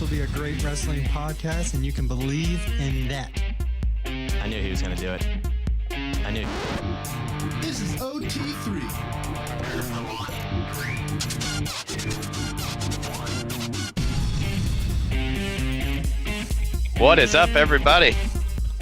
will be a great wrestling podcast, and you can believe in that. I knew he was going to do it. I knew. This is OT3. What is up, everybody?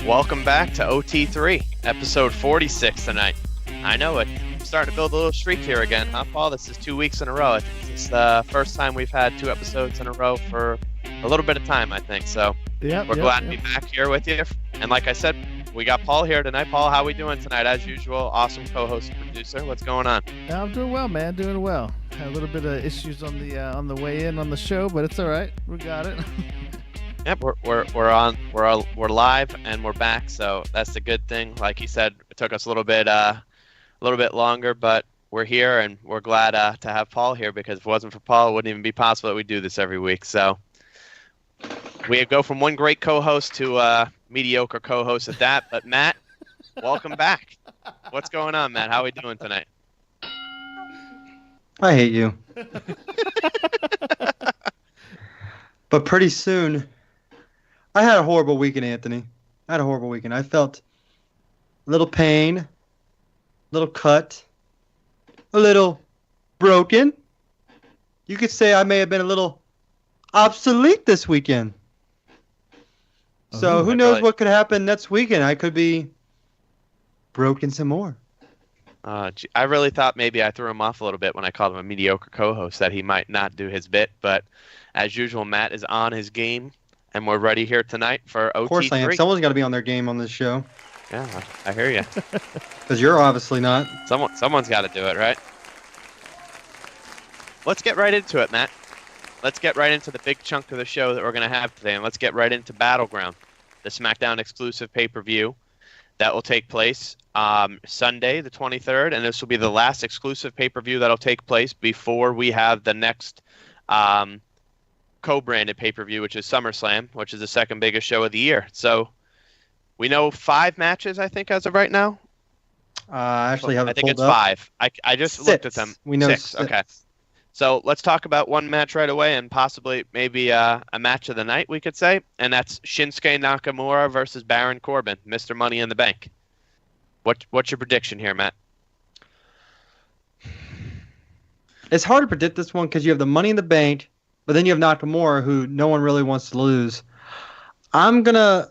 Welcome back to OT3, episode 46 tonight. I know it. I'm starting to build a little streak here again, huh, Paul? This is 2 weeks in a row. It's the first time we've had 2 episodes in a row for a little bit of time, I think. So we're glad to be back here with you. And like I said, we got Paul here tonight. Paul, how we doing tonight? As usual, awesome co-host and producer. What's going on? I'm doing well, man. Doing well. Had a little bit of issues on the way in on the show, but it's all right. We got it. Yep, we're live and we're back, so that's the good thing. Like you said, it took us a little bit longer, but we're here and we're glad to have Paul here, because if it wasn't for Paul, it wouldn't even be possible that we do this every week. So we go from one great co-host to a mediocre co-host at that. But Matt, welcome back. What's going on, Matt? How are we doing tonight? I hate you. But pretty soon, I had a horrible weekend, Anthony. I had a horrible weekend. I felt a little pain, a little cut, a little broken. You could say I may have been a little obsolete this weekend. So who knows what could happen next weekend? I could be broken some more. I really thought maybe I threw him off a little bit when I called him a mediocre co-host, that he might not do his bit. But as usual, Matt is on his game, and we're ready here tonight for OT3. Of course I am. Someone's got to be on their game on this show. Yeah, I hear you. Because you're obviously not. Someone's got to do it, right? Let's get right into it, Matt. Let's get right into the big chunk of the show that we're going to have today, and let's get right into Battleground, the SmackDown exclusive pay-per-view that will take place Sunday, the 23rd, and this will be the last exclusive pay-per-view that will take place before we have the next co-branded pay-per-view, which is SummerSlam, which is the second biggest show of the year. So we know 5 matches, I think, as of right now. I actually have it pulled up. I think it's 5. I just looked at them. We know 6. Okay. So let's talk about one match right away, and possibly maybe a match of the night, we could say, and that's Shinsuke Nakamura versus Baron Corbin, Mr. Money in the Bank. What's your prediction here, Matt? It's hard to predict this one because you have the Money in the Bank, but then you have Nakamura, who no one really wants to lose. I'm gonna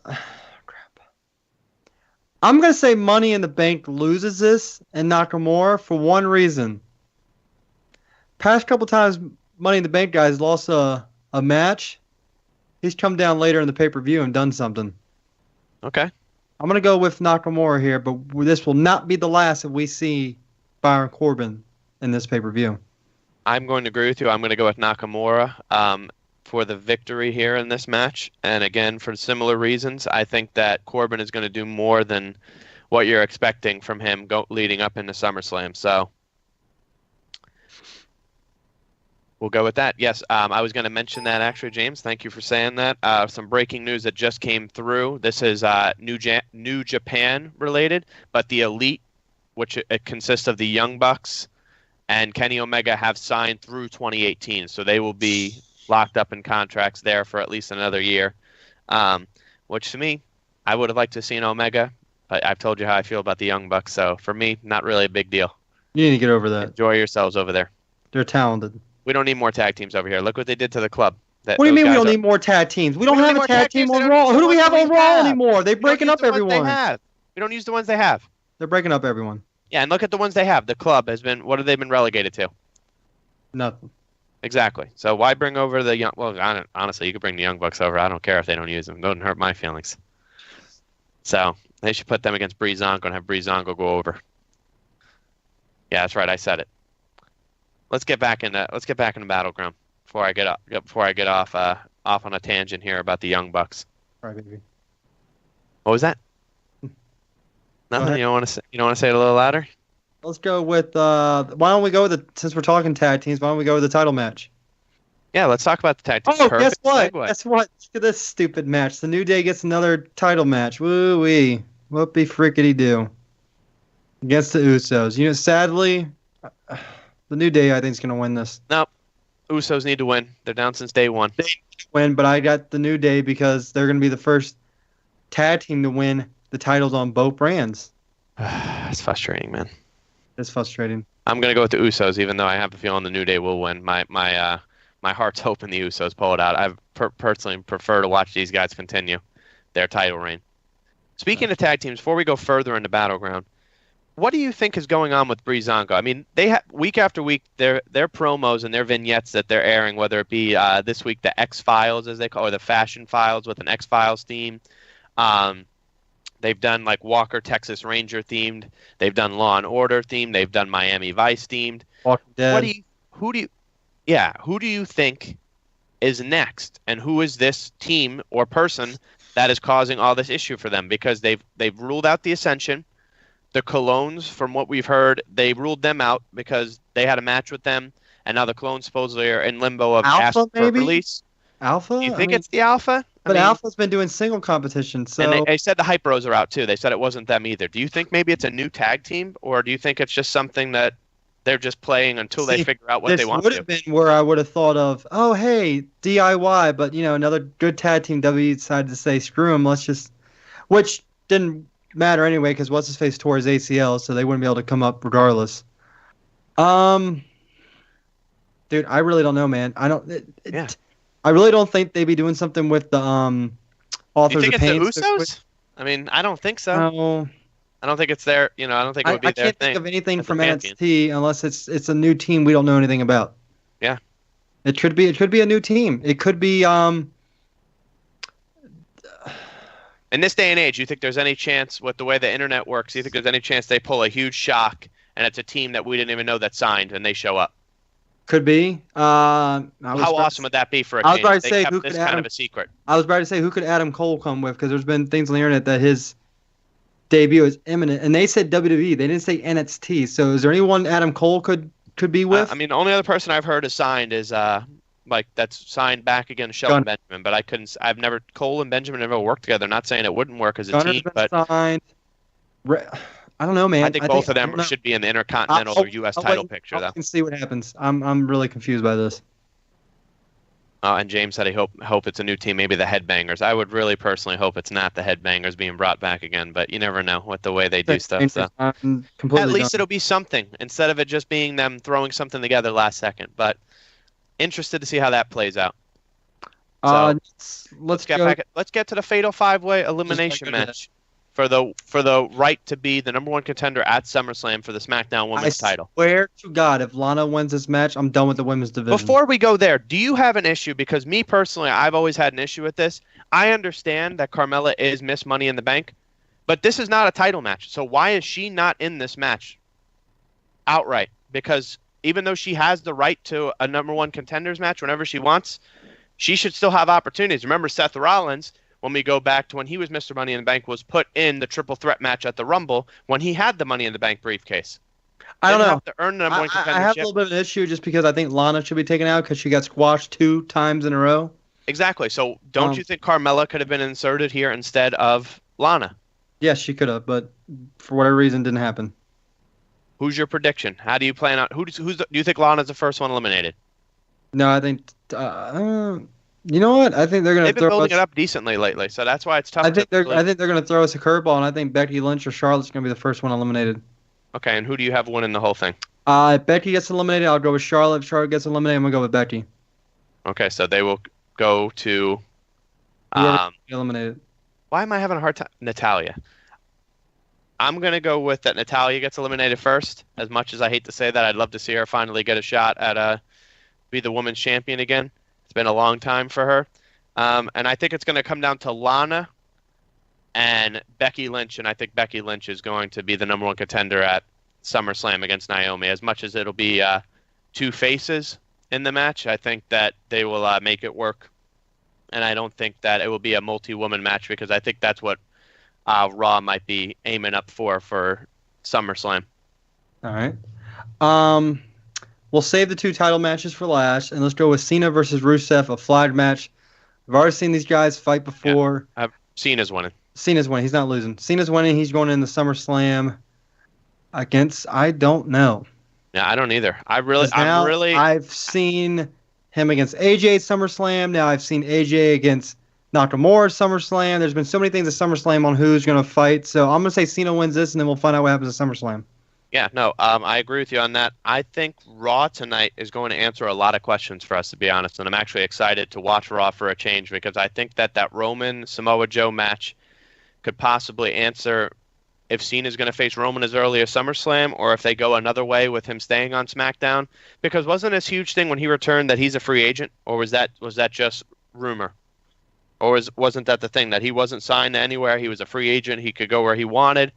say Money in the Bank loses this, and Nakamura, for one reason. Past couple times, Money in the Bank guys lost a match. He's come down later in the pay-per-view and done something. Okay. I'm going to go with Nakamura here, but this will not be the last that we see Baron Corbin in this pay-per-view. I'm going to agree with you. I'm going to go with Nakamura for the victory here in this match. And again, for similar reasons, I think that Corbin is going to do more than what you're expecting from him leading up into SummerSlam. So we'll go with that. Yes, I was going to mention that, actually, James. Thank you for saying that. Some breaking news that just came through. This is New Japan related, but the Elite, which it consists of the Young Bucks and Kenny Omega, have signed through 2018. So they will be locked up in contracts there for at least another year, which to me, I would have liked to see an Omega, but I've told you how I feel about the Young Bucks. So for me, not really a big deal. You need to get over that. Enjoy yourselves over there. They're talented. We don't need more tag teams over here. Look what they did to the club. What do you mean we don't need more tag teams? We don't have a tag team on Raw. Who do we have on Raw anymore? They're breaking up everyone. We don't use the ones they have. They're breaking up everyone. Yeah, and look at the ones they have. The club has been, what have they been relegated to? Nothing. Exactly. So why bring over the young? Well, honestly, you could bring the Young Bucks over. I don't care if they don't use them. It doesn't hurt my feelings. So they should put them against Breezango and have Breezango go over. Yeah, that's right. I said it. Let's get back into Battleground before I get off on a tangent here about the Young Bucks. All right, baby. What was that? Nothing. You don't want to say it a little louder? Let's go with why don't we go with since we're talking tag teams, why don't we go with the title match? Yeah, let's talk about the tag teams. Oh, Perfect guess what? segue. Guess what? Look at this stupid match. The New Day gets another title match. Woo-wee. Whoopie frickety do. Against the Usos. Sadly, the New Day, I think, is going to win this. Nope. Usos need to win. They're down since day one. They win, but I got the New Day because they're going to be the first tag team to win the titles on both brands. It's frustrating, man. It's frustrating. I'm going to go with the Usos, even though I have a feeling the New Day will win. My heart's hoping the Usos pull it out. I personally prefer to watch these guys continue their title reign. Speaking of tag teams, before we go further into Battleground, what do you think is going on with Breezango? I mean, they week after week their promos and their vignettes that they're airing, whether it be this week the X Files as they call it, or the Fashion Files with an X Files theme. They've done like Walker Texas Ranger themed. They've done Law and Order themed. They've done Miami Vice themed. Walking Dead. Who do you think is next, and who is this team or person that is causing all this issue for them? Because they've ruled out the Ascension. The Colognes, from what we've heard, they ruled them out because they had a match with them, and now the Colognes supposedly are in limbo of Alpha, asking for maybe? release. Alpha? Do you think it's the Alpha? But Alpha's been doing single competition, so... And they said the Hype Bros are out, too. They said it wasn't them either. Do you think maybe it's a new tag team, or do you think it's just something that they're just playing until they figure out what they want to do? This would have been where I would have thought of, oh, hey, DIY, but, another good tag team, WWE decided to say, screw them, let's just... Which didn't matter anyway, because What's-His-Face tore his ACL, so they wouldn't be able to come up regardless. Dude, I really don't know, man. I really don't think they'd be doing something with the Authors you think of Pain. It's the Usos? I mean, I don't think so. No. I don't think it's their. I don't think it would be their thing. I can't think of anything from NXT unless it's a new team we don't know anything about. Yeah. It could be a new team. It could be In this day and age, you think there's any chance with the way the internet works? You think there's any chance they pull a huge shock and it's a team that we didn't even know that signed and they show up? Could be. How awesome would that be for a change? I was about to say, who could kind of a secret. I was about to say, who could Adam Cole come with? Because there's been things on the internet that his debut is imminent, and they said WWE. They didn't say NXT. So is there anyone Adam Cole could be with? I mean, the only other person I've heard is signed is that's signed back against Shelton Benjamin, but Cole and Benjamin never worked together. Not saying it wouldn't work as a team, but signed. I don't know, man. I think both of them should be in the Intercontinental or U.S. title picture, though. I can see what happens. I'm really confused by this. And James said he hope it's a new team, maybe the Headbangers. I would really personally hope it's not the Headbangers being brought back again, but you never know with the way they do stuff. So. At least it'll be something instead of it just being them throwing something together last second. But interested to see how that plays out. So, let's get to the Fatal 5-Way elimination match. For the right to be the number one contender at SummerSlam for the SmackDown Women's title. I swear to God, if Lana wins this match, I'm done with the women's division. Before we go there, do you have an issue? Because me personally, I've always had an issue with this. I understand that Carmella is Miss Money in the Bank, but this is not a title match. So why is she not in this match outright? Because even though she has the right to a number one contenders match whenever she wants, she should still have opportunities. Remember Seth Rollins, when we go back to when he was Mr. Money in the Bank, was put in the triple threat match at the Rumble when he had the Money in the Bank briefcase. I don't know. Have to earn the number one contendership. I have a little bit of an issue just because I think Lana should be taken out because she got squashed 2 times in a row. Exactly. So don't you think Carmella could have been inserted here instead of Lana? Yes, she could have, but for whatever reason, didn't happen. Who's your prediction? How do you plan on? Do you think Lana's the first one eliminated? No, I think. You know what? I think they're going to throw building it up decently lately, so that's why it's tough. I think they're going to throw us a curveball, and I think Becky Lynch or Charlotte's going to be the first one eliminated. Okay, and who do you have winning the whole thing? If Becky gets eliminated, I'll go with Charlotte. If Charlotte gets eliminated, I'm going to go with Becky. Okay, so they will go to eliminated. Why am I having a hard time? Natalya. I'm going to go with that Natalya gets eliminated first. As much as I hate to say that, I'd love to see her finally get a shot at be the women's champion again. It's been a long time for her. And I think it's going to come down to Lana and Becky Lynch, and I think Becky Lynch is going to be the number one contender at SummerSlam against Naomi. As much as it'll be 2 faces in the match, I think that they will make it work. And I don't think that it will be a multi-woman match because I think that's what Raw might be aiming up for SummerSlam. All right. We'll save the 2 title matches for last, and let's go with Cena versus Rusev, a flag match. I've already seen these guys fight before. Yeah, Cena's winning. Cena's winning. He's not losing. Cena's winning. He's going in the SummerSlam against, I don't know. Yeah, I don't either. I've seen him against AJ at SummerSlam. Now I've seen AJ against Nakamura at SummerSlam. There's been so many things at SummerSlam on who's going to fight. So I'm going to say Cena wins this, and then we'll find out what happens at SummerSlam. Yeah, no, I agree with you on that. I think Raw tonight is going to answer a lot of questions for us, to be honest, and I'm actually excited to watch Raw for a change because I think that Roman Samoa Joe match could possibly answer if Cena's going to face Roman as early as SummerSlam or if they go another way with him staying on SmackDown. Because wasn't this huge thing when he returned that he's a free agent, or was that just rumor? Or wasn't that the thing that he wasn't signed to anywhere? He was a free agent. He could go where he wanted.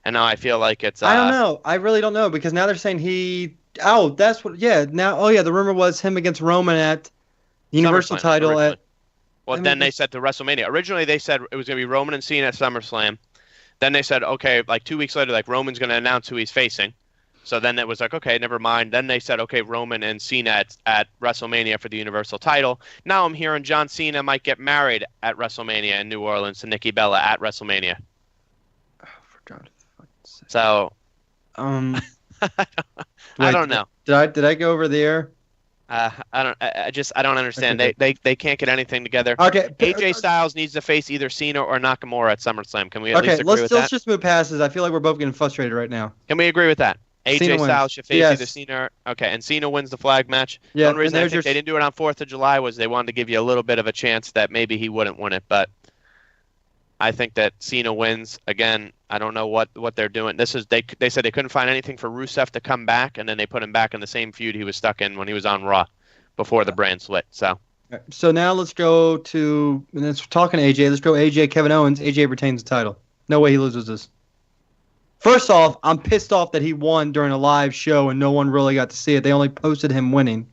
And now I feel like it's... I don't know. I really don't know because now they're saying he... Oh, that's what... Yeah, now... Oh, yeah, the rumor was him against Roman at Universal title originally. at... Well, then they said to WrestleMania. Originally, they said it was going to be Roman and Cena at SummerSlam. Then they said, okay, like 2 weeks later, like Roman's going to announce who he's facing. So then it was like, okay, never mind. Then they said, okay, Roman and Cena at WrestleMania for the Universal title. Now I'm hearing John Cena might get married at WrestleMania in New Orleans to Nikki Bella at WrestleMania. Oh, for God's sake. So, I don't know. Did I go over there? I don't understand. Okay. They can't get anything together. Okay. AJ Styles needs to face either Cena or Nakamura at SummerSlam. Can we at least agree with that? Let's just move past this. I feel like we're both getting frustrated right now. Can we agree with that? Cena AJ Styles should face Yes. either Cena and Cena wins the flag match. Yeah, The only reason and I there's think they didn't do it on 4th of July was they wanted to give you a little bit of a chance that maybe he wouldn't win it. But I think that Cena wins. Again, I don't know what they're doing. They said they couldn't find anything for Rusev to come back, and then they put him back in the same feud he was stuck in when he was on Raw before the brand split. So now let's go to... And let's talking to AJ. Let's go AJ, Kevin Owens. AJ retains the title. No way he loses this. First off, I'm pissed off that he won during a live show and no one really got to see it. They only posted him winning.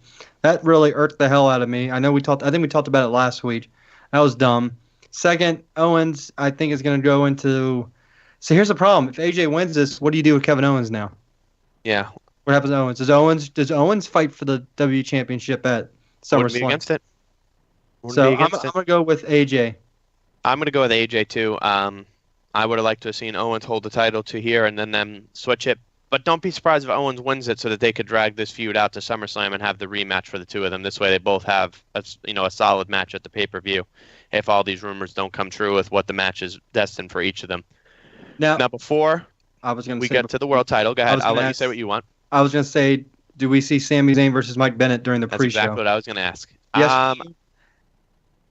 That really irked the hell out of me. I think we talked about it last week. That was dumb. Second, Owens, I think, is going to go into... So here's the problem. If AJ wins this, what do you do with Kevin Owens now? Yeah. What happens to Owens? Does Owens fight for the WWE Championship at SummerSlam? Wouldn't be against it. So I'm going to go with AJ. I'm going to go with AJ too. I would have liked to have seen Owens hold the title to here and then them switch it. But don't be surprised if Owens wins it so that they could drag this feud out to SummerSlam and have the rematch for the two of them. This way they both have a solid match at the pay-per-view if all these rumors don't come true with what the match is destined for each of them. Now before we get to the world title, go ahead. I'll let you say what you want. I was going to say, do we see Sami Zayn versus Mike Bennett during the pre-show? That's exactly what I was going to ask. Yes,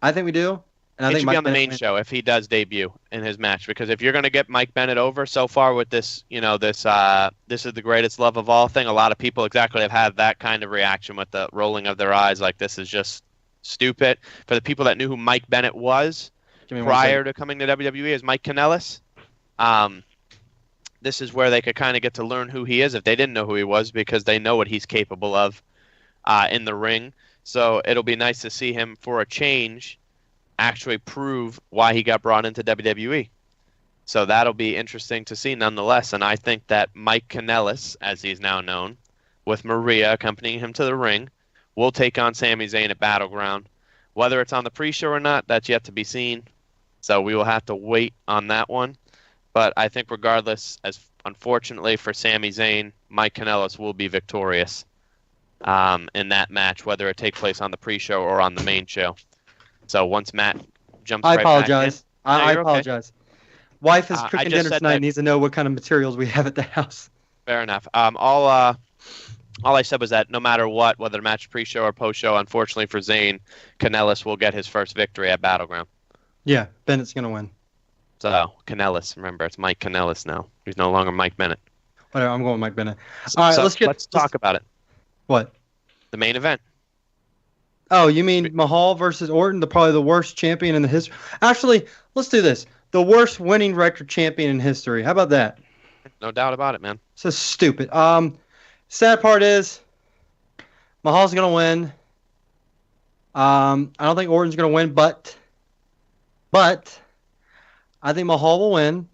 I think we do. And I think should Mike be on the Bennett main show if he does debut in his match, because if you're going to get Mike Bennett over so far with this, this is the greatest love of all thing, a lot of people exactly have had that kind of reaction with the rolling of their eyes, like this is just stupid. For the people that knew who Mike Bennett was prior to coming to WWE as Mike Kanellis, this is where they could kind of get to learn who he is if they didn't know who he was, because they know what he's capable of in the ring. So it'll be nice to see him for a change actually prove why he got brought into WWE. So that'll be interesting to see nonetheless. And I think that Mike Kanellis, as he's now known, with Maria accompanying him to the ring, will take on Sami Zayn at Battleground. Whether it's on the pre-show or not, that's yet to be seen. So we will have to wait on that one. But I think regardless, as unfortunately for Sami Zayn, Mike Kanellis will be victorious in that match, whether it takes place on the pre-show or on the main show. So once Matt jumps I right apologize. back in, I apologize. Okay. Wife is cooking dinner tonight and needs to know what kind of materials we have at the house. Fair enough. All I said was that no matter what, whether match pre-show or post-show, unfortunately for Zayn, Kanellis will get his first victory at Battleground. Yeah, Bennett's going to win. So, Kanellis, remember, it's Mike Kanellis now. He's no longer Mike Bennett. Whatever, I'm going with Mike Bennett. All right, let's talk about it. What? The main event. Oh, you mean Mahal versus Orton, probably the worst champion in the history? Actually, let's do this. The worst winning record champion in history. How about that? No doubt about it, man. So stupid. Sad part is Mahal's going to win. I don't think Orton's going to win, but I think Mahal will win.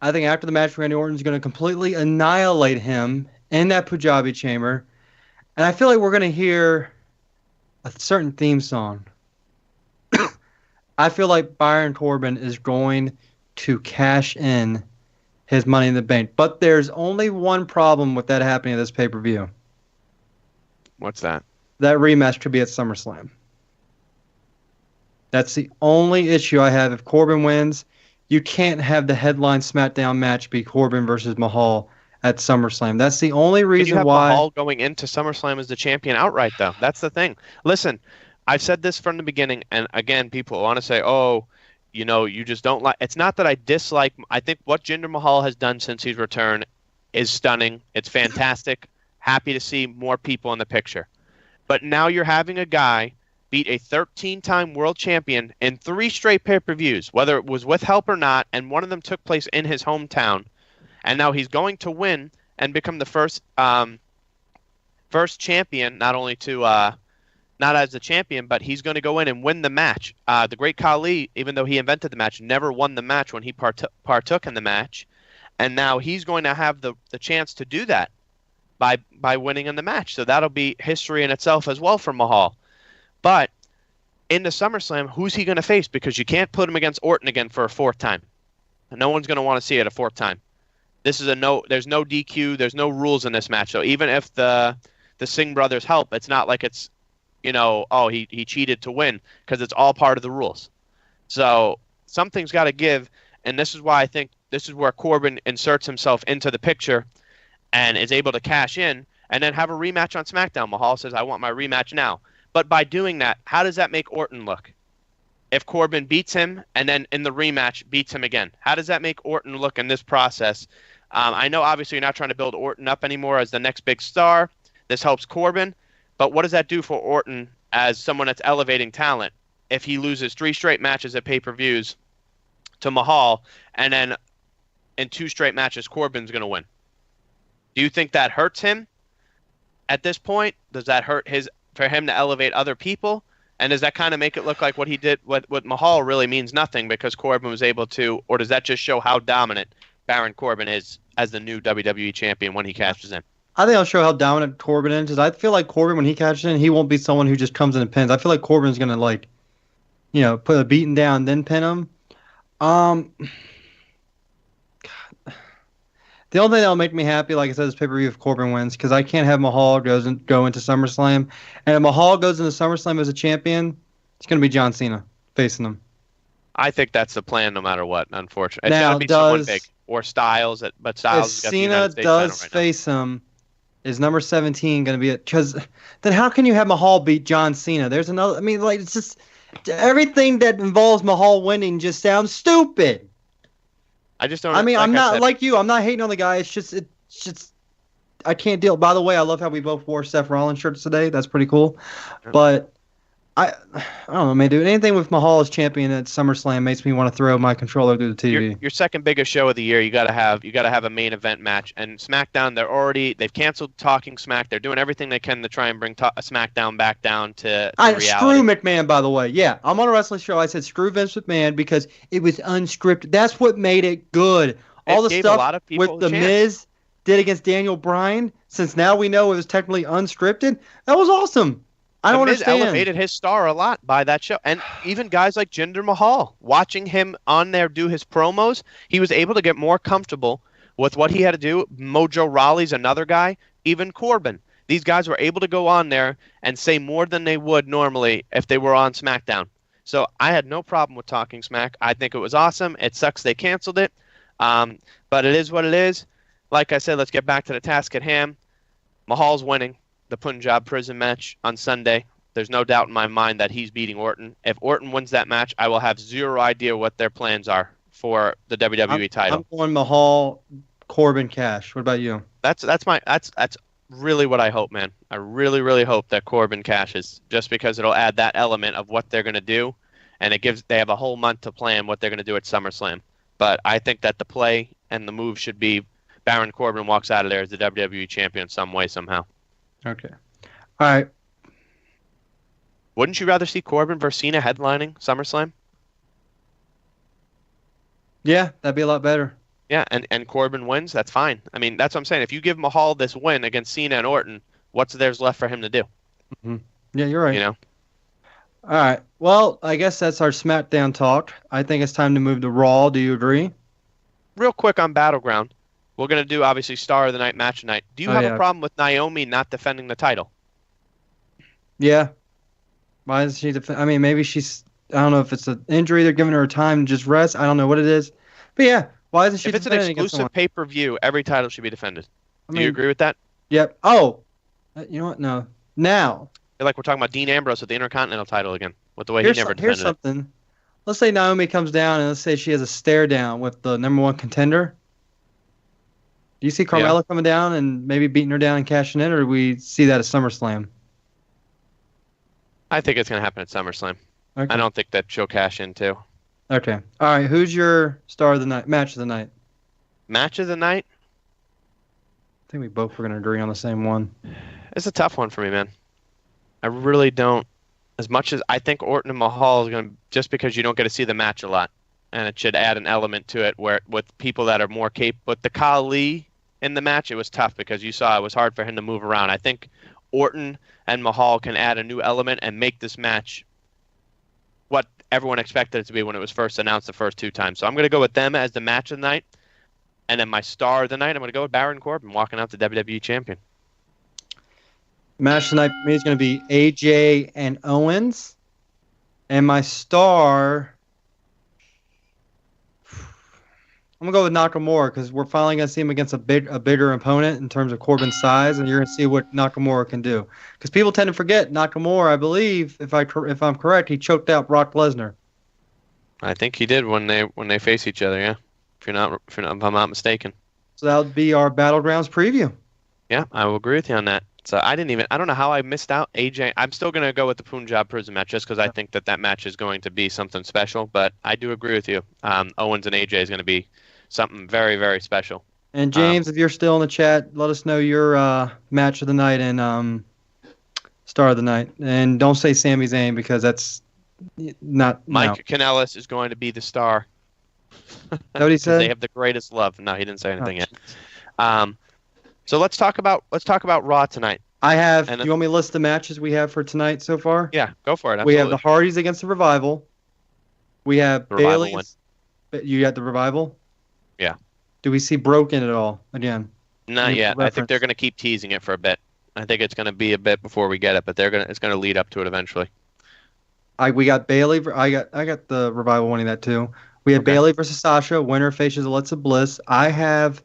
I think after the match, Randy Orton's going to completely annihilate him in that Punjabi chamber. And I feel like we're going to hear a certain theme song. I feel like Baron Corbin is going to cash in his Money in the Bank. But there's only one problem with that happening at this pay-per-view. What's that? that rematch could be at SummerSlam. That's the only issue I have. If Corbin wins, you can't have the headline SmackDown match be Corbin versus Mahal at SummerSlam. That's the only reason why. Mahal going into SummerSlam as the champion outright, though. That's the thing. Listen, I've said this from the beginning, and again, people want to say, "Oh, you just don't like." It's not that I dislike. I think what Jinder Mahal has done since his return is stunning. It's fantastic. Happy to see more people in the picture. But now you're having a guy beat a 13-time world champion in 3 straight pay-per-views, whether it was with help or not, and one of them took place in his hometown. And now he's going to win and become the first champion, not only to not as the champion, but he's going to go in and win the match. The Great Khali, even though he invented the match, never won the match when he partook in the match. And now he's going to have the chance to do that by winning in the match. So that'll be history in itself as well for Mahal. But in the SummerSlam, who's he going to face? Because you can't put him against Orton again for a 4th time. No one's going to want to see it a 4th time. This is there's no DQ, there's no rules in this match. So even if the Singh brothers help, it's not like it's, he cheated to win, because it's all part of the rules. So something's got to give, and this is why I think this is where Corbin inserts himself into the picture and is able to cash in and then have a rematch on SmackDown. Mahal says, I want my rematch now. But by doing that, how does that make Orton look? If Corbin beats him and then in the rematch beats him again, how does that make Orton look in this process? I know obviously you're not trying to build Orton up anymore as the next big star. This helps Corbin. But what does that do for Orton as someone that's elevating talent if he loses 3 straight matches at pay-per-views to Mahal, and then in 2 straight matches Corbin's going to win? Do you think that hurts him at this point? Does that hurt for him to elevate other people? And does that kind of make it look like what he did with Mahal really means nothing because Corbin was able to, or does that just show how dominant Baron Corbin is as the new WWE champion when he cashes in? I think I'll show how dominant Corbin is, because I feel like Corbin, when he cashes in, he won't be someone who just comes in and pins. I feel like Corbin's going to, put a beating down, then pin him. The only thing that'll make me happy, like I said, is pay-per-view if Corbin wins, because I can't have Mahal go into SummerSlam. And if Mahal goes into SummerSlam as a champion, it's going to be John Cena facing him. I think that's the plan no matter what, unfortunately. It's now, got to be someone big. Or Styles, but Styles if got Cena the United States does title right face him, is number 17 going to be it? Because then how can you have Mahal beat John Cena? There's another. I mean, it's just everything that involves Mahal winning just sounds stupid. I just don't. I mean, like I'm not said, like you. I'm not hating on the guy. It's just I can't deal. By the way, I love how we both wore Seth Rollins shirts today. That's pretty cool. But I don't know, man, dude. Anything with Mahal as champion at SummerSlam makes me want to throw my controller through the TV. Your second biggest show of the year, you got to have a main event match. And SmackDown, they've canceled Talking Smack. They're doing everything they can to try and bring SmackDown back down to reality. Screw McMahon, by the way. Yeah, I'm on a wrestling show. I said screw Vince McMahon because it was unscripted. That's what made it good. All the stuff with The Miz did against Daniel Bryan, since now we know it was technically unscripted, that was awesome. I don't understand. Miz elevated his star a lot by that show. And even guys like Jinder Mahal, watching him on there do his promos, he was able to get more comfortable with what he had to do. Mojo Rawley's another guy, even Corbin. These guys were able to go on there and say more than they would normally if they were on SmackDown. So I had no problem with Talking Smack. I think it was awesome. It sucks they canceled it. But it is what it is. Like I said, let's get back to the task at hand. Mahal's winning the Punjab prison match on Sunday. There's no doubt in my mind that he's beating Orton. If Orton wins that match, I will have zero idea what their plans are for the WWE title. I'm going Mahal, Corbin, Cash. What about you? That's really what I hope, man. I really, really hope that Corbin cashes, just because it'll add that element of what they're going to do, and they have a whole month to plan what they're going to do at SummerSlam. But I think that the play and the move should be Baron Corbin walks out of there as the WWE champion some way, somehow. Okay. All right. Wouldn't you rather see Corbin versus Cena headlining SummerSlam? Yeah, that'd be a lot better. Yeah, and Corbin wins, that's fine. I mean, that's what I'm saying. If you give Mahal this win against Cena and Orton, what's there's left for him to do? Mm-hmm. Yeah, you're right. You know? All right. Well, I guess that's our SmackDown talk. I think it's time to move to Raw. Do you agree? Real quick on Battleground. We're going to do, obviously, Star of the Night, Match of the Night. Do you have a problem with Naomi not defending the title? Yeah. Why is she I mean, maybe she's. I don't know if it's an injury. They're giving her time to just rest. I don't know what it is. But yeah, why isn't she If it's an defending against someone? exclusive pay-per-view, every title should be defended. I Do you mean, agree with that? yep. Oh, you know what? No. Now, Like we're talking about Dean Ambrose with the Intercontinental title again, with the way he here's, never here's defended it. something. Let's say Naomi comes down and let's say she has a stare down with the number one contender. Do you see Carmella coming down and maybe beating her down and cashing in, or do we see that at SummerSlam? I think it's going to happen at SummerSlam. Okay. I don't think that she'll cash in too. Okay. All right. Who's your star of the night? Match of the night. Match of the night? I think we both were going to agree on the same one. It's a tough one for me, man. I really don't. As much as I think Orton and Mahal is going to, just because you don't get to see the match a lot, and it should add an element to it where with people that are more capable. With the Khali in the match, it was tough because you saw it was hard for him to move around. I think Orton and Mahal can add a new element and make this match what everyone expected it to be when it was first announced the first two times. So I'm going to go with them as the match of the night. And then my star of the night, I'm going to go with Baron Corbin walking out the WWE champion. Match tonight for me is going to be AJ and Owens. And my star, I'm going to go with Nakamura because we're finally going to see him against a bigger opponent in terms of Corbin's size, and you're going to see what Nakamura can do. Because people tend to forget Nakamura, I believe, if I'm correct, he choked out Brock Lesnar. I think he did when they face each other, yeah. If I'm not mistaken. So that would be our Battlegrounds preview. Yeah, I will agree with you on that. So I don't know how I missed out AJ. I'm still going to go with the Punjab Prison match just because I think that match is going to be something special. But I do agree with you. Owens and AJ is going to be something very, very special. And James, if you're still in the chat, let us know your match of the night and star of the night. And don't say Sami Zayn because that's not... Mike Kanellis is going to be the star. Is that what he said? They have the greatest love. No, he didn't say anything yet. So let's talk about Raw tonight. I have. Do you want me to list the matches we have for tonight so far? Yeah, go for it. Absolutely. We have the Hardys against the Revival. We have Bayley's. You got the Revival? Yeah. Do we see Broken at all again? Not yet. I think they're going to keep teasing it for a bit. I think it's going to be a bit before we get it, but it's going to lead up to it eventually. We got Bayley. I got the Revival winning that too. We have Bayley versus Sasha. Winner faces Alexa Bliss. I have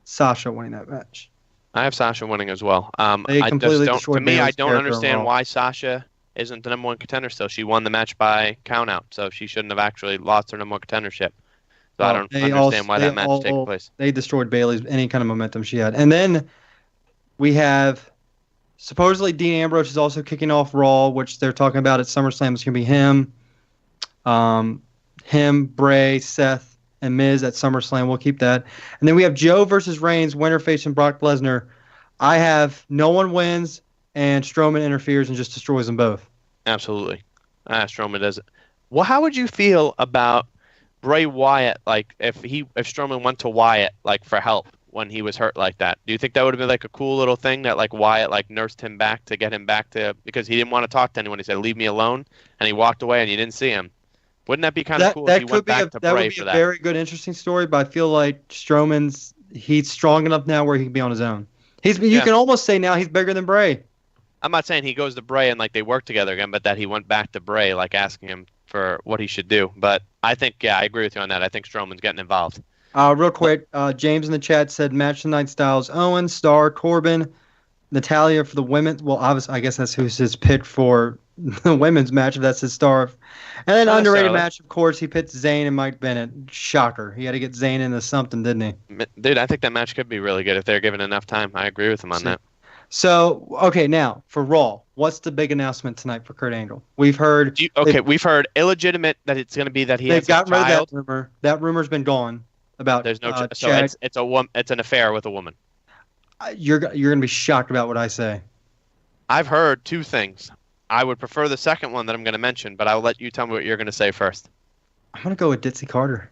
Sasha winning that match. I have Sasha winning as well. I don't understand why Sasha isn't the number one contender still. She won the match by countout, so she shouldn't have actually lost her number one contendership. So I don't understand why that match is taking place. They destroyed Bayley's any kind of momentum she had. And then we have supposedly Dean Ambrose is also kicking off Raw, which they're talking about at SummerSlam. It's going to be him, Bray, Seth, and Miz at SummerSlam. We'll keep that. And then we have Joe versus Reigns, winner facing Brock Lesnar. I have no one wins, and Strowman interferes and just destroys them both. Absolutely. Strowman does it. Well, how would you feel about Bray Wyatt, like if Strowman went to Wyatt like for help when he was hurt like that? Do you think that would have been like a cool little thing that like Wyatt like nursed him back to get him back to, because he didn't want to talk to anyone. He said, "Leave me alone," and he walked away and you didn't see him. Wouldn't that be kind of cool if he went back to Bray for that? That would be a very good, interesting story, but I feel like he's strong enough now where he can be on his own. You can almost say now he's bigger than Bray. I'm not saying he goes to Bray and like they work together again, but that he went back to Bray like asking him for what he should do. But I think, I agree with you on that. I think Strowman's getting involved. Real quick, James in the chat said match tonight Styles Owens, Star Corbin, Natalia for the women. Well, obviously, I guess that's who's his pick for the women's match, if that's his star. And then underrated match, of course, he pits Zayn and Mike Bennett. Shocker. He had to get Zayn into something, didn't he? Dude, I think that match could be really good if they're given enough time. I agree with him on that. So, okay, now, for Raw, what's the big announcement tonight for Kurt Angle? We've heard... we've heard illegitimate that it's going to be that he has a child. They've gotten rid of that rumor. That rumor's been gone about There's no so it's an affair with a woman. You're going to be shocked about what I say. I've heard two things. I would prefer the second one that I'm going to mention, but I'll let you tell me what you're going to say first. I'm going to go with Ditsy Carter.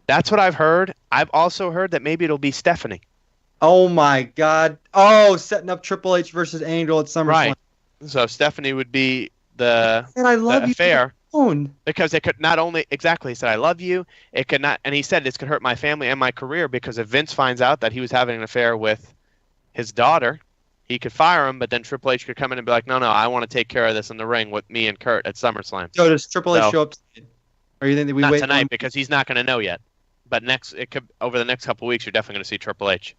That's what I've heard. I've also heard that maybe it'll be Stephanie. Oh, my God. Oh, setting up Triple H versus Angle at SummerSlam. Right. So Stephanie would be the affair. Because it could not only... Exactly. He said, I love you. It could not... And he said this could hurt my family and my career because if Vince finds out that he was having an affair with his daughter, he could fire him, but then Triple H could come in and be like, no, I want to take care of this in the ring with me and Kurt at SummerSlam. So does Triple H show up tonight? Or you think that we Not wait tonight because he's not going to know yet. But over the next couple of weeks, you're definitely going to see Triple H.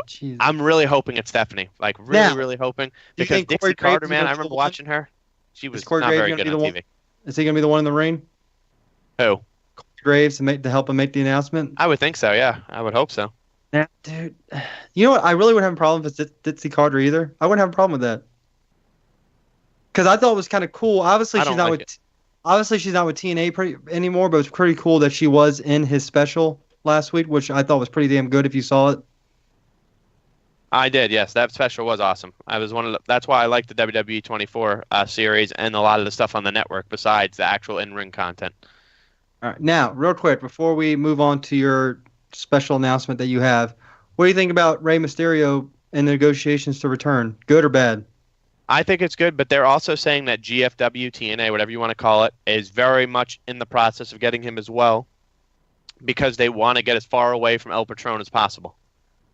Jesus. I'm really hoping it's Stephanie. Like, really hoping. you Because think Dixie Corey Carter, Graves man, is I gonna remember pull watching her. She was Corey not Graves very gonna good be on the TV. one? Is he going to be the one in the ring? Who? Graves to help him make the announcement? I would think so, yeah. I would hope so. Now, dude, you know what? I really wouldn't have a problem if it's Dixie Carter either. I wouldn't have a problem with that. Because I thought it was kind of cool. Obviously, she's not with TNA anymore, but it was pretty cool that she was in his special last week, which I thought was pretty damn good if you saw it. I did, yes. That special was awesome. That's why I like the WWE 24 series and a lot of the stuff on the network besides the actual in-ring content. All right, now, real quick, before we move on to your special announcement that you have, what do you think about Rey Mysterio and the negotiations to return? Good or bad? I think it's good, but they're also saying that GFW, TNA, whatever you want to call it, is very much in the process of getting him as well because they want to get as far away from El Patron as possible.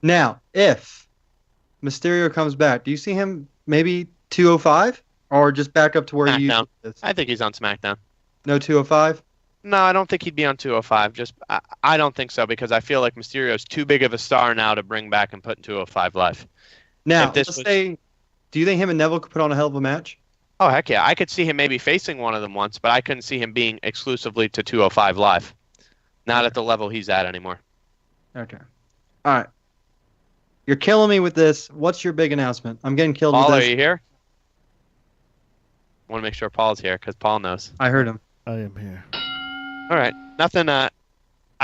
Now, if Mysterio comes back, do you see him maybe 205 or just back up to where he usually is? I think he's on SmackDown. No 205? No, I don't think he'd be on 205. I don't think so because I feel like Mysterio's too big of a star now to bring back and put in 205 Live. Now, say, do you think him and Neville could put on a hell of a match? Oh, heck yeah. I could see him maybe facing one of them once, but I couldn't see him being exclusively to 205 Live. Not at the level he's at anymore. Okay. All right. You're killing me with this. What's your big announcement? I'm getting killed Paul, with this. are you here? I want to make sure Paul's here because Paul knows. I heard him. I am here. All right. Nothing. I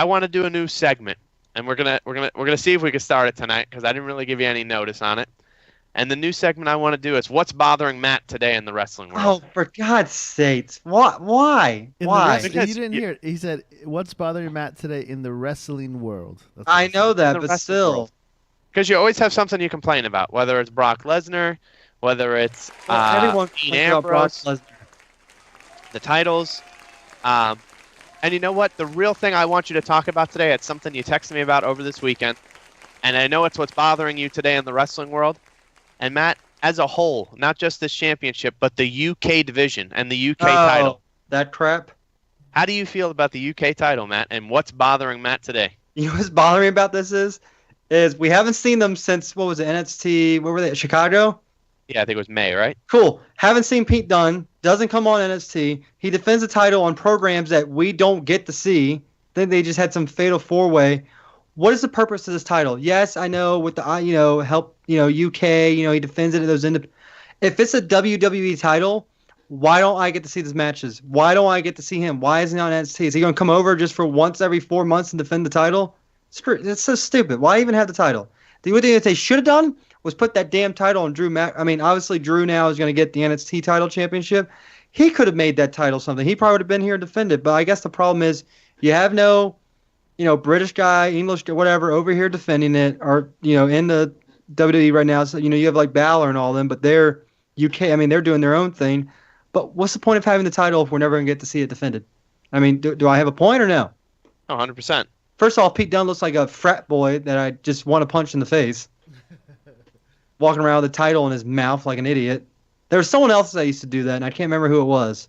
want to do a new segment, and we're gonna see if we can start it tonight because I didn't really give you any notice on it. And the new segment I want to do is what's bothering Matt today in the wrestling world. Oh, for God's sakes! What? Why? Why? You didn't hear it. He said, "What's bothering Matt today in the wrestling world?" That's what I he know said. that, The but wrestling still. world. Because you always have something you complain about, whether it's Brock Lesnar, whether it's Everyone Dean complains about Brock Ambrose, Lesnar. the titles. And you know what? The real thing I want you to talk about today, it's something you texted me about over this weekend. And I know it's what's bothering you today in the wrestling world. And Matt, as a whole, not just this championship, but the UK division and the UK title. That crap. How do you feel about the UK title, Matt? And what's bothering Matt today? You know what's bothering me about this is we haven't seen them since, what was it, NXT, where were they, Chicago? Yeah, I think it was May, right? Cool. Haven't seen Pete Dunne. Doesn't come on NXT. He defends the title on programs that we don't get to see. Then they just had some fatal four-way. What is the purpose of this title? Yes, I know with the help UK. He defends it in those. If it's a WWE title, why don't I get to see these matches? Why don't I get to see him? Why isn't he on NXT? Is he going to come over just for once every 4 months and defend the title? It's so stupid. Why even have the title? The only thing that they should have done was put that damn title on Drew obviously Drew now is going to get the NXT title championship. He could have made that title something. He probably would have been here and defended. But I guess the problem is you have no, British guy, English, whatever, over here defending it, or, in the WWE right now. So, you have like Balor and all them, but they're UK. They're doing their own thing. But what's the point of having the title if we're never going to get to see it defended? Do I have a point or no? Oh, 100%. First off, Pete Dunne looks like a frat boy that I just want to punch in the face. Walking around with a title in his mouth like an idiot. There was someone else that used to do that, and I can't remember who it was.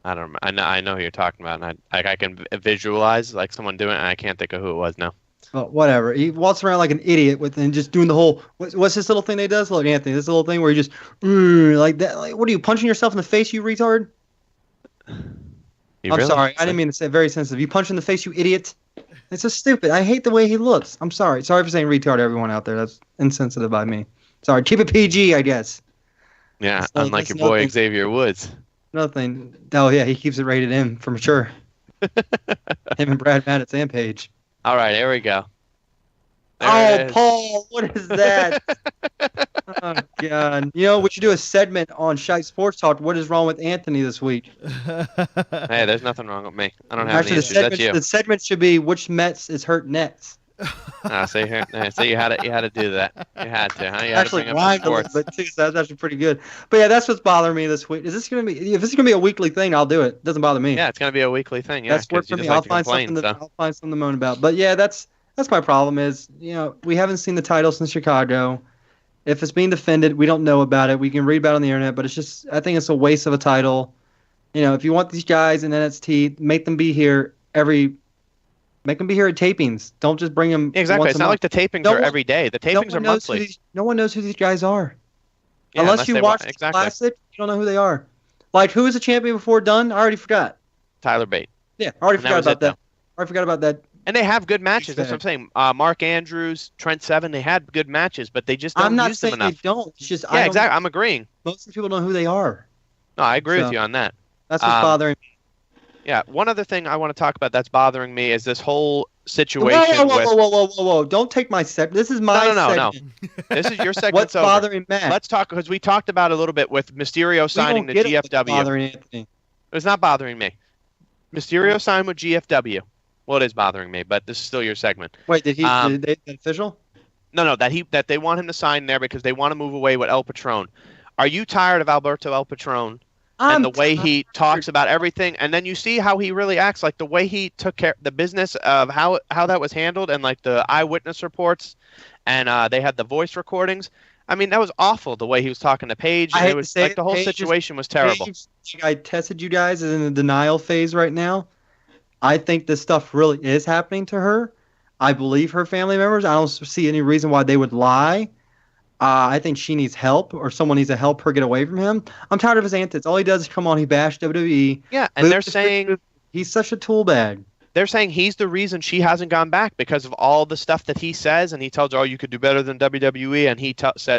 I don't. I know who you're talking about, and I can visualize like someone doing it, and I can't think of who it was now. Well, whatever. He walks around like an idiot and just doing the whole. What's this little thing they does? Look, Anthony, this little thing where you just like that. Like, what are you punching yourself in the face, you retard? I'm sorry, I didn't mean to say very sensitive. You punch in the face, you idiot. It's so stupid. I hate the way he looks. I'm sorry. Sorry for saying retard to everyone out there. That's insensitive by me. Sorry. Keep it PG, I guess. Yeah, unlike your boy Xavier Woods. Nothing. Oh, yeah, he keeps it rated M for mature. Him and Brad Maddox and Paige. All right, here we go. There Paul, what is that? Oh, God. We should do a segment on Shite Sports Talk. What is wrong with Anthony this week? Hey, there's nothing wrong with me. I don't have any issues. That's you. The segment should be which Mets is hurt Nets. See here. So you had to do that. You had to, huh? You had actually, to bring up sports. But that's actually pretty good. But yeah, that's what's bothering me this week. If this is gonna be a weekly thing, I'll do it. It doesn't bother me. Yeah, it's gonna be a weekly thing. Yeah, that's work for me. I'll find something to moan about. But yeah, that's my problem. Is we haven't seen the title since Chicago. If it's being defended, we don't know about it. We can read about it on the internet, but I think it's a waste of a title. If you want these guys in NXT, make them be here at tapings. Don't just bring them. Exactly. Once It's a not month. like the tapings are every day. The tapings are monthly. No one knows who these guys are. Yeah, unless you watch the exactly. Classic, you don't know who they are. Like, who was the champion before Dunn? I already forgot. Tyler Bate. Yeah, I already And forgot about that. though. I already forgot about that. And they have good matches. That's what I'm saying. Mark Andrews, Trent Seven, they had good matches, but they just don't use them enough. I'm not saying they don't. It's just yeah, exactly. I'm agreeing. Most people don't know who they are. No, I agree with you on that. That's what's bothering me. Yeah, one other thing I want to talk about that's bothering me is this whole situation. Whoa. Don't take my segment. This is my segment. No. This is your segment. What's bothering Matt? Let's talk, because we talked about it a little bit with Mysterio signing to GFW. Bothering Anthony. It's not bothering me. Mysterio signed with GFW. Well, it is bothering me, but this is still your segment. Wait, did they official? No, that they want him to sign there because they want to move away with El Patron. Are you tired of Alberto El Patron and the way he talks about everything? And then you see how he really acts, like the way he took care the business of how that was handled, and like the eyewitness reports, and they had the voice recordings. I mean, that was awful the way he was talking to Paige. And it was like the whole situation was terrible. I tested you guys is in the denial phase right now. I think this stuff really is happening to her. I believe her family members. I don't see any reason why they would lie. I think she needs help, or someone needs to help her get away from him. I'm tired of his antics. All he does is come on, he bashed WWE. Yeah, and they're saying he's such a tool bag. They're saying he's the reason she hasn't gone back because of all the stuff that he says, and he tells her, "Oh, you could do better than WWE," and he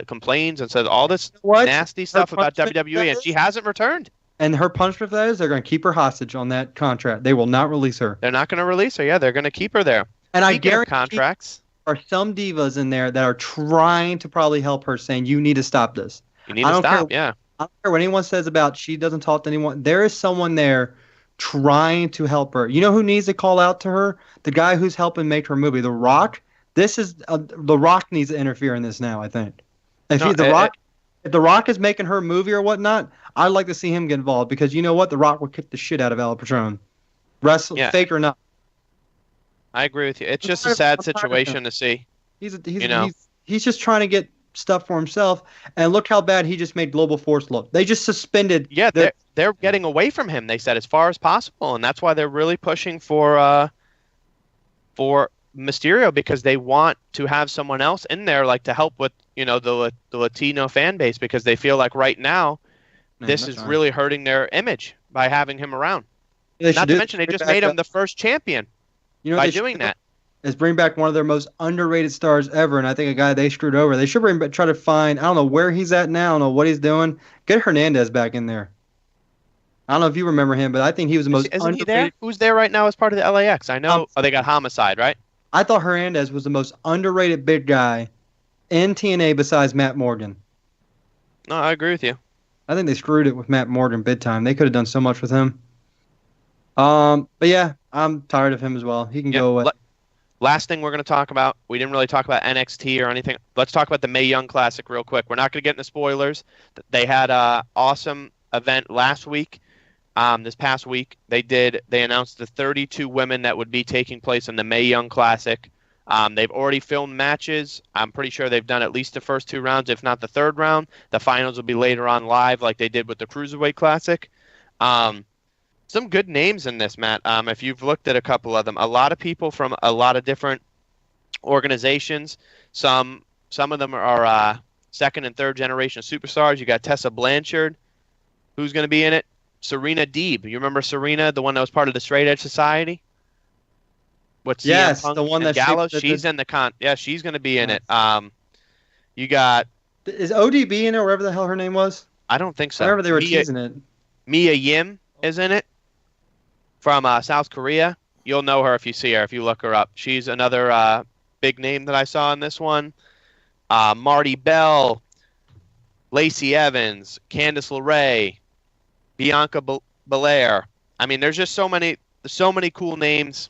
complains and says all this nasty stuff about WWE, and she hasn't returned. And her punishment for that is they're going to keep her hostage on that contract. They will not release her. They're not going to release her. Yeah, they're going to keep her there. And I guarantee contracts. There are some divas in there that are trying to probably help her, saying, "You need to stop this. You need to stop." Yeah. I don't care what anyone says about she doesn't talk to anyone. There is someone there trying to help her. You know who needs to call out to her? The guy who's helping make her movie, The Rock. The Rock needs to interfere in this now, I think. If The Rock is making her movie or whatnot, I'd like to see him get involved, because you know what? The Rock would kick the shit out of El Patron. Fake or not. I agree with you. It's just a sad situation to see. He's just trying to get stuff for himself, and look how bad he just made Global Force look. They just suspended. Yeah, they're getting away from him, they said, as far as possible, and that's why they're really pushing for Mysterio, because they want to have someone else in there, like, to help with the Latino fan base, because they feel like right now this is really hurting their image by having him around. Not to mention they just made him the first champion by doing that. Is bring back one of their most underrated stars ever, and I think a guy they screwed over. They should try to find. I don't know where he's at now. I don't know what he's doing. Get Hernandez back in there. I don't know if you remember him, but I think he was the most underrated. He there? Who's there right now as part of the LAX? I know. They got Homicide, right? I thought Hernandez was the most underrated big guy in TNA besides Matt Morgan. No, I agree with you. I think they screwed it with Matt Morgan big time. They could have done so much with him. But yeah, I'm tired of him as well. He can go away. Last thing we're going to talk about, we didn't really talk about NXT or anything. Let's talk about the Mae Young Classic real quick. We're not going to get into spoilers. They had an awesome event last week. This past week, they announced the 32 women that would be taking place in the Mae Young Classic. They've already filmed matches. I'm pretty sure they've done at least the first 2 rounds, if not the 3rd round. The finals will be later on live, like they did with the Cruiserweight Classic. Some good names in this, Matt. If you've looked at a couple of them, a lot of people from a lot of different organizations. Some of them are 2nd and 3rd generation superstars. You got Tessa Blanchard, who's going to be in it. Serena Deeb. You remember Serena, the one that was part of the Straight Edge Society? Yes, the one that Gallows. She's in the con. Yeah, she's going to be in it. You got. Is ODB in it, or whatever the hell her name was? I don't think so. Wherever they were teasing it. Mia Yim is in it. From South Korea. You'll know her if you see her, if you look her up. She's another big name that I saw in this one. Marty Bell, Lacey Evans, Candice LeRae, Bianca Belair. I mean, there's just so many cool names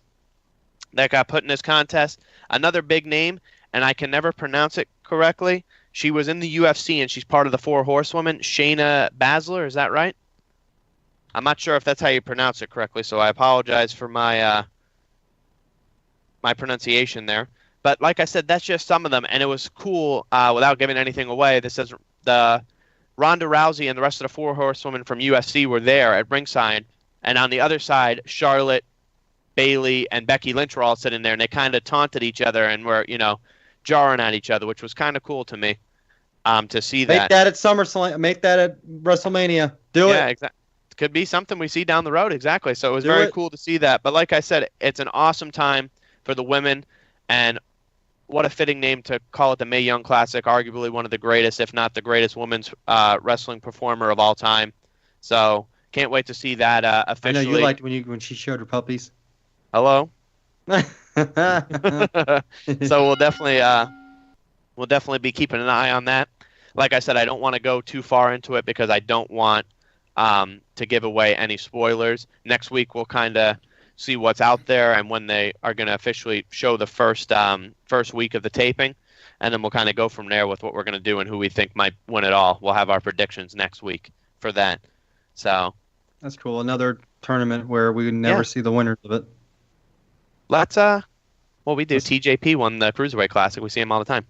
that got put in this contest. Another big name, and I can never pronounce it correctly. She was in the UFC, and she's part of the 4 Horsewomen. Shayna Baszler, is that right? I'm not sure if that's how you pronounce it correctly, so I apologize for my my pronunciation there. But like I said, that's just some of them, and it was cool. Without giving anything away, this says the Ronda Rousey and the rest of the 4 horsewomen from UFC were there at ringside, and on the other side, Charlotte, Bayley, and Becky Lynch were all sitting there, and they kind of taunted each other and were, jarring at each other, which was kind of cool to me, to see that. Make that at SummerSlam. Make that at WrestleMania. Do it. Yeah, exactly. Could be something we see down the road. Exactly. So it was Do very it. cool to see that. But like I said, it's an awesome time for the women, and what a fitting name to call it the Mae Young Classic, arguably one of the greatest, if not the greatest women's wrestling performer of all time. So can't wait to see that officially. I know you liked when she showed her puppies. Hello. So we'll definitely be keeping an eye on that. Like I said, I don't want to go too far into it because I don't want to give away any spoilers. Next week we'll kind of see what's out there and when they are going to officially show the first week of the taping, and then we'll kind of go from there with what we're going to do and who we think might win it all. We'll have our predictions next week for that. So that's cool. Another tournament where we would never see the winners of it. Let's we do. TJP won the Cruiserweight Classic. We see him all the time.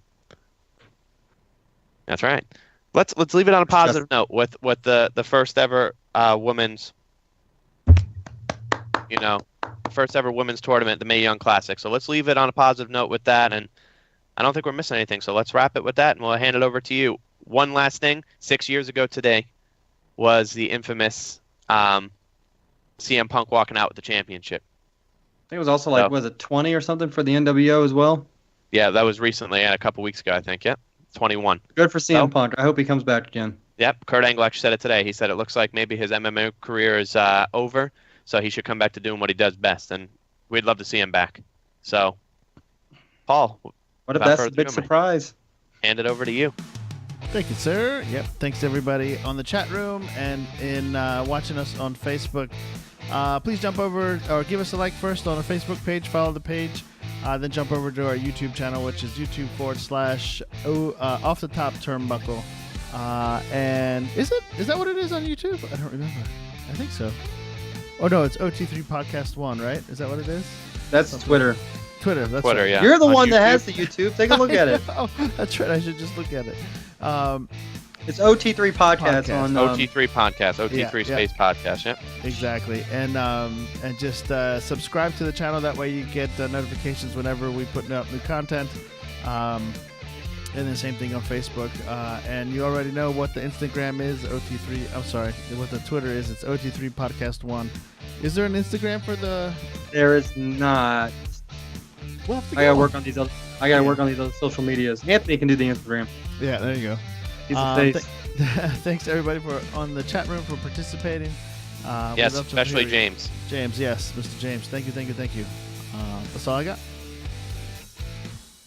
That's right. Let's leave it on a positive note with the first ever women's, first ever women's tournament, the Mae Young Classic. So let's leave it on a positive note with that, and I don't think we're missing anything. So let's wrap it with that, and we'll hand it over to you. One last thing: 6 years ago today was the infamous CM Punk walking out with the championship. I think it was also was it 20 or something for the NWO as well? Yeah, that was recently, a couple weeks ago, I think. Yep, 21. Good for CM Punk. I hope he comes back again. Yep, Kurt Angle actually said it today. He said it looks like maybe his MMA career is over, so he should come back to doing what he does best, and we'd love to see him back. So, Paul, what a big surprise. Hand it over to you. Thank you, sir. Yep. Thanks to everybody on the chat room and in watching us on Facebook. Please jump over or give us a like first on our Facebook page. Follow the page. Then jump over to our YouTube channel, which is YouTube / Off the Top Turnbuckle. And is that what it is on YouTube? I don't remember. I think so. Oh no, it's OT3 Podcast 1, right? Is that what it is? That's something. Twitter. Twitter, that's Twitter, right. yeah. You're the on one YouTube. that has the YouTube. Take a look at it. Oh, that's right. I should just look at it. It's OT3 Podcast on OT3 Podcast, OT3 Space Podcast, yeah. Exactly. And just subscribe to the channel. That way you get notifications whenever we put out new content. And the same thing on Facebook. And you already know what the Instagram is, OT3. I'm sorry, what the Twitter is. It's OT3 Podcast 1. Is there an Instagram for the... There is not. We'll have to I gotta work on these other social medias. Anthony can do the Instagram. Yeah, there you go. He's the face. Thanks everybody on the chat room for participating. Yes, especially James. James, yes, Mr. James. Thank you. That's all I got.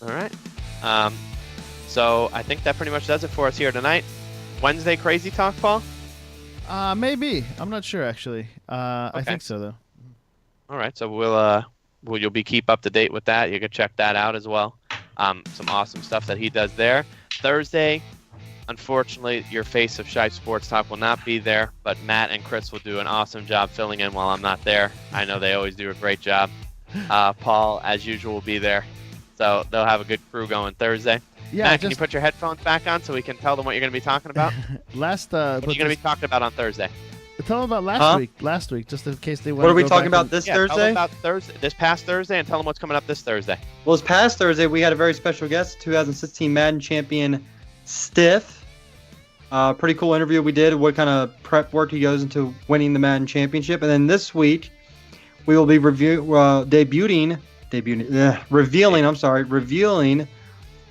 All right. So I think that pretty much does it for us here tonight. Wednesday Crazy Talk, Paul? Maybe. I'm not sure actually. Okay. I think so though. All right. So you'll be keep up to date with that. You can check that out as well. Some awesome stuff that he does there. Thursday, unfortunately, your face of Shipe Sports Talk will not be there, but Matt and Chris will do an awesome job filling in while I'm not there. I know they always do a great job. Paul, as usual, will be there. So they'll have a good crew going Thursday. Yeah, Matt, can you put your headphones back on so we can tell them what you're going to be talking about? What are you going to be talking about on Thursday? Tell them about last week, just in case they want What to are we go talking back about and- this Tell them Thursday? about this past Thursday, and tell them what's coming up this Thursday. Well, this past Thursday, we had a very special guest, 2016 Madden champion Stiff. Pretty cool interview we did, what kind of prep work he goes into winning the Madden championship. And then this week, we will be revealing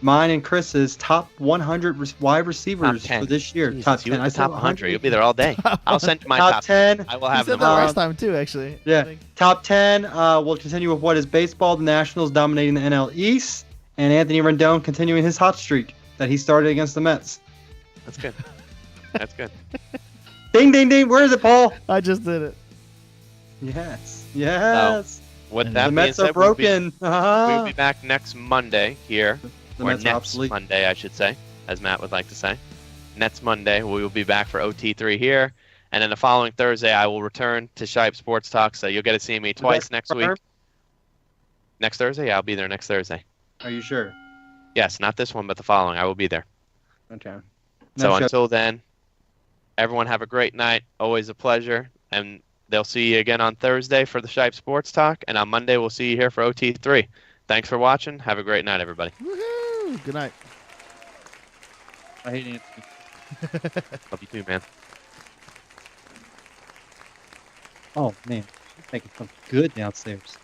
mine and Chris's top 100 wide receivers Top 10. for this year. Jesus, Top you 10. with the top 100. You'll be there all day. I'll send you my Top 10. I will You have said them. that all. last time too, actually. I Yeah, think. top 10. We'll continue with what is baseball. The Nationals dominating the NL East, and Anthony Rendon continuing his hot streak that he started against the Mets. That's good. That's good. Ding, ding, ding. Where is it, Paul? I just did it. Yes. With And that The being Mets said, are broken. We'll be back next Monday here. The Or Mets are next obsolete. Monday, I should say, as Matt would like to say. Next Monday, we will be back for OT3 here. And then the following Thursday, I will return to Shipe Sports Talk, so you'll get to see me twice next week. Next Thursday? Yeah, I'll be there next Thursday. Are you sure? Yes, not this one, but the following. I will be there. Okay. So No show. until then, everyone have a great night. Always a pleasure. And they'll see you again on Thursday for the Shipe Sports Talk. And on Monday, we'll see you here for OT3. Thanks for watching. Have a great night, everybody. Woohoo! Good night. I hate Anthony. Love you too, man. Oh man, making something good downstairs.